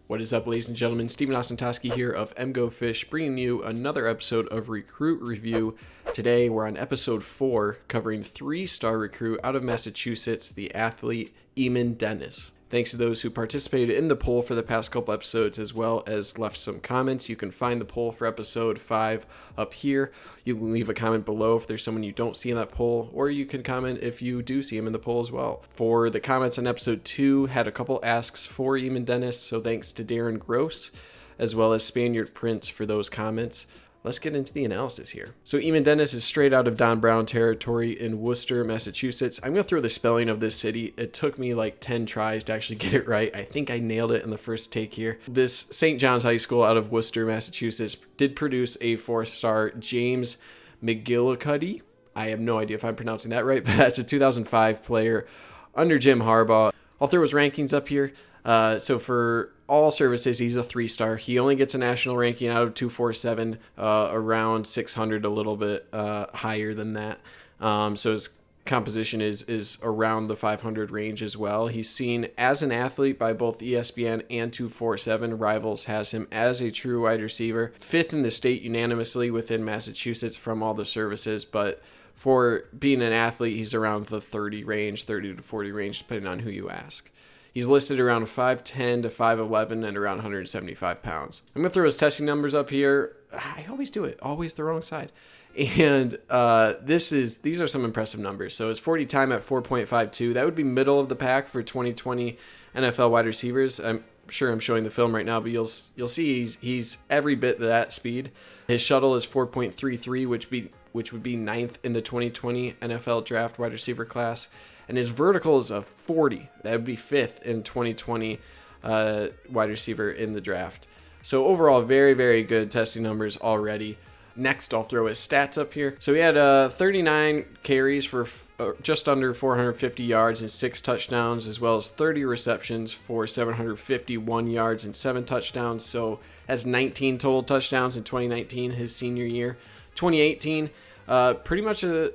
What is up, ladies and gentlemen? Steven Ostentoski here of MGoFish, bringing you another episode of Recruit Review. Today, we're on episode 4, covering 3-star recruit out of Massachusetts, the athlete Eamonn Dennis. Thanks to those who participated in the poll for the past couple episodes, as well as left some comments. You can find the poll for episode 5 up here. You can leave a comment below if there's someone you don't see in that poll, or you can comment if you do see him in the poll as well. For the comments on episode 2, had a couple asks for Eamonn Dennis, so thanks to Darren Gross, as well as Spaniard Prince for those comments. Let's get into the analysis here. So Eamonn Dennis is straight out of Don Brown territory in Worcester, Massachusetts. I'm going to throw the spelling of this city. It took me like 10 tries to actually get it right. I think I nailed it in the first take here. This St. John's High School out of Worcester, Massachusetts did produce a 4-star James McGillicuddy. I have no idea if I'm pronouncing that right, but that's a 2005 player under Jim Harbaugh. I'll throw his rankings up here. So for all services, he's a 3-star. He only gets a national ranking out of 247, around 600, a little bit higher than that. So his composition is around the 500 range as well. He's seen as an athlete by both ESPN and 247. Rivals has him as a true wide receiver. 5th in the state unanimously within Massachusetts from all the services, but for being an athlete, he's around the 30 to 40 range, depending on who you ask. He's listed around 5'10 to 5'11 and around 175 pounds. I'm going to throw his testing numbers up here. I always do it. Always the wrong side. And these are some impressive numbers. So his 40 time at 4.52. That would be middle of the pack for 2020 NFL wide receivers. I'm sure I'm showing the film right now, but you'll see he's every bit that speed. His shuttle is 4.33, which would be 9th in the 2020 NFL draft wide receiver class. And his vertical is a 40. That would be 5th in 2020 wide receiver in the draft. So overall, very, very good testing numbers already. Next, I'll throw his stats up here. So he had 39 carries for just under 450 yards and 6 touchdowns, as well as 30 receptions for 751 yards and 7 touchdowns. So that's 19 total touchdowns in 2019, his senior year. 2018, pretty much the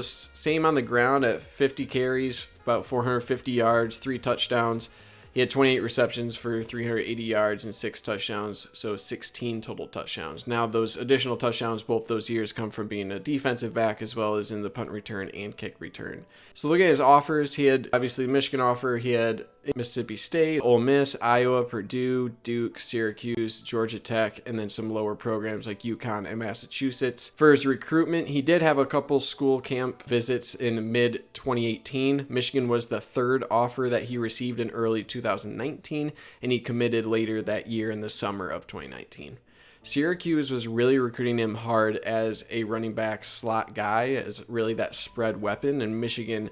same on the ground at 50 carries, about 450 yards, 3 touchdowns. He had 28 receptions for 380 yards and 6 touchdowns, so 16 total touchdowns. Now, those additional touchdowns both those years come from being a defensive back as well as in the punt return and kick return. So look at his offers. He had, obviously, the Michigan offer. He had Mississippi State, Ole Miss, Iowa, Purdue, Duke, Syracuse, Georgia Tech, and then some lower programs like UConn and Massachusetts. For his recruitment, he did have a couple school camp visits in mid-2018. Michigan was the 3rd offer that he received in early 2019, and he committed later that year in the summer of 2019. Syracuse was really recruiting him hard as a running back slot guy, as really that spread weapon, and Michigan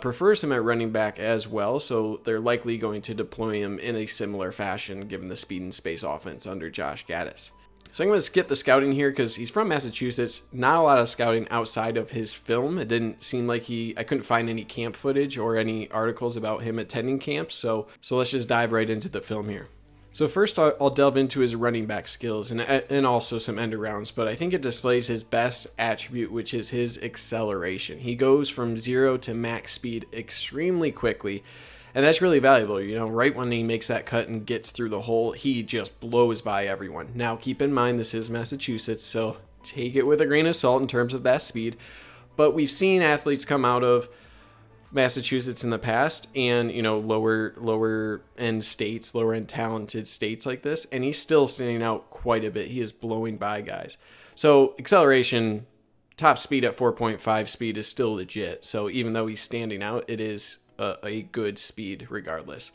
prefers him at running back as well, so they're likely going to deploy him in a similar fashion given the speed and space offense under Josh Gaddis. So I'm going to skip the scouting here because he's from Massachusetts. Not a lot of scouting outside of his film. It didn't seem like I couldn't find any camp footage or any articles about him attending camps, so let's just dive right into the film here. So first, I'll delve into his running back skills and also some end arounds, but I think it displays his best attribute, which is his acceleration. He goes from 0 to max speed extremely quickly, and that's really valuable. Right when he makes that cut and gets through the hole, he just blows by everyone. Now, keep in mind, this is Massachusetts, so take it with a grain of salt in terms of that speed, but we've seen athletes come out of Massachusetts in the past and lower end states, lower end talented states like this, and he's still standing out quite a bit. He is blowing by guys. So acceleration, top speed at 4.5 speed is still legit. So even though he's standing out, it is a good speed regardless.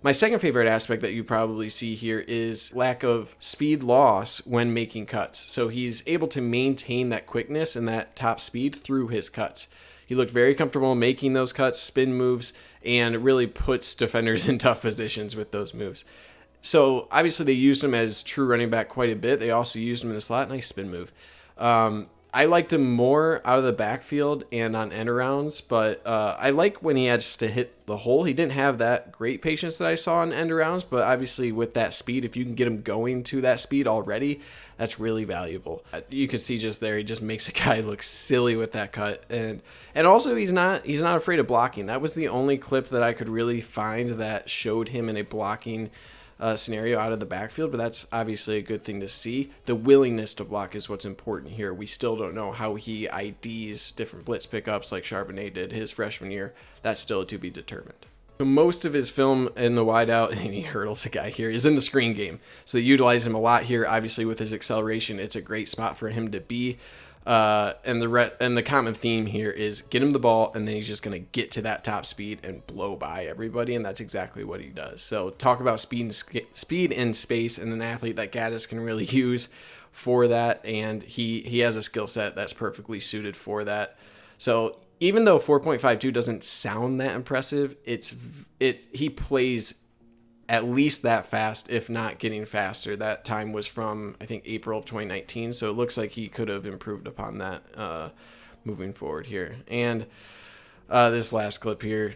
My second favorite aspect that you probably see here is lack of speed loss when making cuts. So he's able to maintain that quickness and that top speed through his cuts. He looked very comfortable making those cuts, spin moves, and really puts defenders in tough positions with those moves. So obviously they used him as true running back quite a bit. They also used him in the slot. Nice spin move. I liked him more out of the backfield and on end arounds, but I like when he has to hit the hole. He didn't have that great patience that I saw on end arounds, but obviously with that speed, if you can get him going to that speed already, that's really valuable. You could see just there, he just makes a guy look silly with that cut, and also he's not afraid of blocking. That was the only clip that I could really find that showed him in a blocking scenario out of the backfield, but that's obviously a good thing to see. The willingness to block is what's important here. We still don't know how he IDs different blitz pickups like Charbonnet did his freshman year. That's still to be determined. So most of his film in the wideout, and he hurdles a guy here, is in the screen game. So they utilize him a lot here. Obviously, with his acceleration, it's a great spot for him to be. And the common theme here is get him the ball, and then he's just going to get to that top speed and blow by everybody, and that's exactly what he does. So talk about speed and space, and an athlete that Gaddis can really use for that, and he has a skill set that's perfectly suited for that. So even though 4.52 doesn't sound that impressive, he plays at least that fast, if not getting faster. That time was from, I think, April of 2019, so it looks like he could have improved upon that moving forward here. And this last clip here,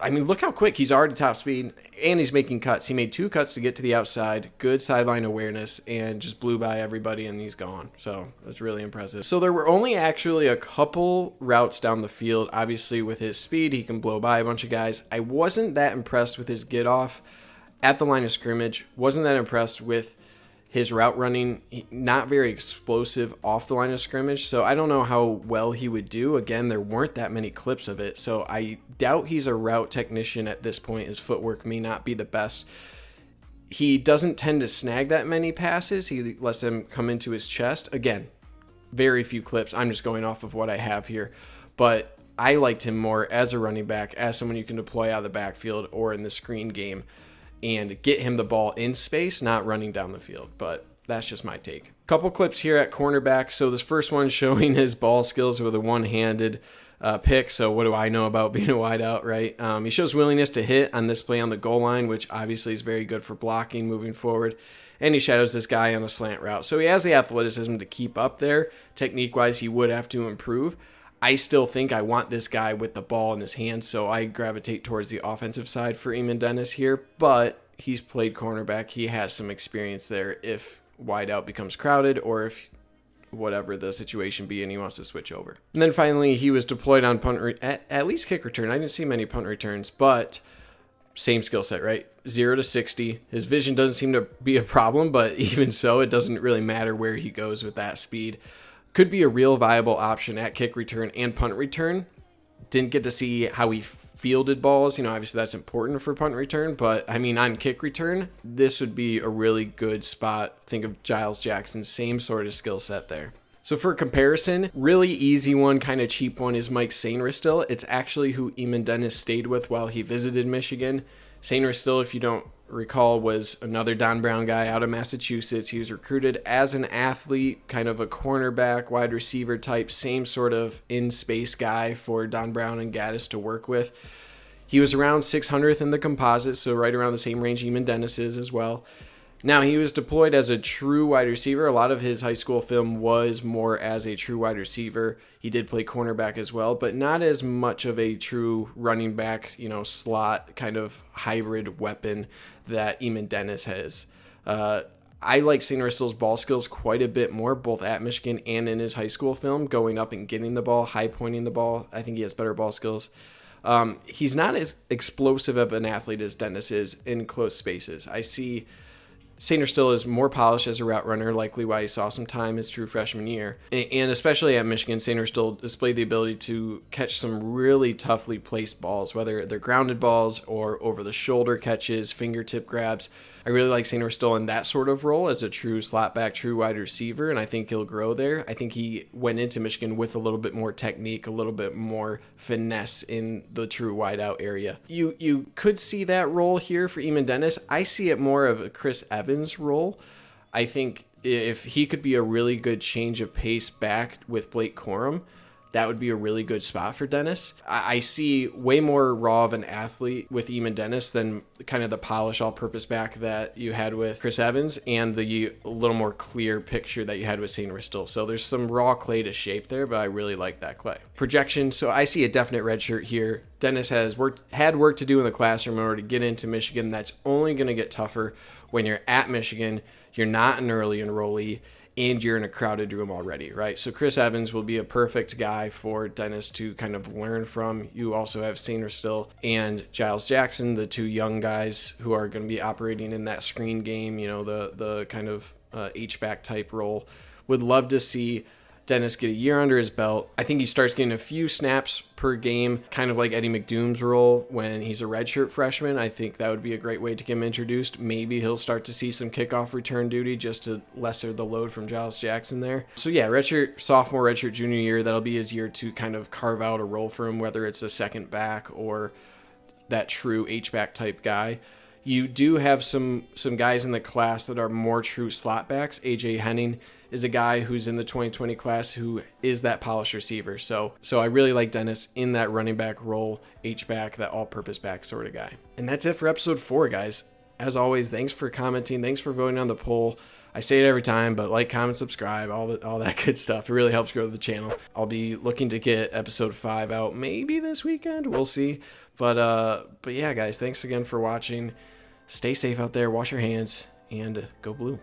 look how quick. He's already top speed, and he's making cuts. He made 2 cuts to get to the outside, good sideline awareness, and just blew by everybody, and he's gone. So that's really impressive. So there were only actually a couple routes down the field. Obviously, with his speed, he can blow by a bunch of guys. I wasn't that impressed with his get-off at the line of scrimmage. Wasn't that impressed with his route running, not very explosive off the line of scrimmage, so I don't know how well he would do. Again, there weren't that many clips of it, so I doubt he's a route technician at this point. His footwork may not be the best. He doesn't tend to snag that many passes. He lets them come into his chest. Again, very few clips. I'm just going off of what I have here, but I liked him more as a running back, as someone you can deploy out of the backfield or in the screen game and get him the ball in space, not running down the field. But that's just my take. Couple clips here at cornerback. So this first one showing his ball skills with a one-handed pick. So what do I know about being a wideout, right? He shows willingness to hit on this play on the goal line, which obviously is very good for blocking moving forward. And he shadows this guy on a slant route. So he has the athleticism to keep up there. Technique-wise, he would have to improve. I still think I want this guy with the ball in his hands, so I gravitate towards the offensive side for Eamonn Dennis here, but he's played cornerback. He has some experience there if wideout becomes crowded or if whatever the situation be and he wants to switch over. And then finally, he was deployed on at least kick return. I didn't see many punt returns, but same skill set, right? 0 to 60. His vision doesn't seem to be a problem, but even so, it doesn't really matter where he goes with that speed. Could be a real viable option at kick return and punt return. Didn't get to see how he fielded balls. Obviously that's important for punt return, but on kick return, this would be a really good spot. Think of Giles Jackson, same sort of skill set there. So for comparison, really easy one, kind of cheap one is Mike Sainristil. It's actually who Eamonn Dennis stayed with while he visited Michigan. Sainristil, if you don't recall, was another Don Brown guy out of Massachusetts. He was recruited as an athlete, kind of a cornerback, wide receiver type, same sort of in-space guy for Don Brown and Gaddis to work with. He was around 600th in the composite, so right around the same range Eamonn Dennis is as well. Now, he was deployed as a true wide receiver. A lot of his high school film was more as a true wide receiver. He did play cornerback as well, but not as much of a true running back, slot kind of hybrid weapon that Eamonn Dennis has. I like Sainristil's ball skills quite a bit more, both at Michigan and in his high school film, going up and getting the ball, high pointing the ball. I think he has better ball skills. He's not as explosive of an athlete as Dennis is in close spaces. I see Sainristil is more polished as a route runner, likely why he saw some time his true freshman year. And especially at Michigan, Sainristil displayed the ability to catch some really toughly placed balls, whether they're grounded balls or over-the-shoulder catches, fingertip grabs. I really like Sainristil in that sort of role as a true slot back, true wide receiver, and I think he'll grow there. I think he went into Michigan with a little bit more technique, a little bit more finesse in the true wideout area. You could see that role here for Eamonn Dennis. I see it more of a Chris Evans role. I think if he could be a really good change of pace back with Blake Corum, that would be a really good spot for Dennis. I see way more raw of an athlete with Eamonn Dennis than kind of the polished all-purpose back that you had with Chris Evans and the little more clear picture that you had with Sainristil. So there's some raw clay to shape there, but I really like that clay. Projection, so I see a definite red shirt here. Dennis had work to do in the classroom in order to get into Michigan. That's only going to get tougher when you're at Michigan. You're not an early enrollee. and you're in a crowded room already, right? So Chris Evans will be a perfect guy for Dennis to kind of learn from. You also have Sainer still and Giles Jackson, the two young guys who are going to be operating in that screen game, the kind of H-back type role. Would love to see Dennis get a year under his belt. I think he starts getting a few snaps per game, kind of like Eddie McDoom's role when he's a redshirt freshman. I think that would be a great way to get him introduced. Maybe he'll start to see some kickoff return duty just to lesser the load from Giles Jackson there. So yeah, redshirt sophomore, redshirt junior year, that'll be his year to kind of carve out a role for him, whether it's a second back or that true H-back type guy. You do have some guys in the class that are more true slot backs. AJ Henning is a guy who's in the 2020 class who is that polished receiver. So I really like Dennis in that running back role, H-back, that all-purpose back sort of guy. And that's it for episode 4, guys. As always, thanks for commenting. Thanks for voting on the poll. I say it every time, but like, comment, subscribe, all that good stuff. It really helps grow the channel. I'll be looking to get episode 5 out maybe this weekend. We'll see. But yeah, guys, thanks again for watching. Stay safe out there. Wash your hands and go blue.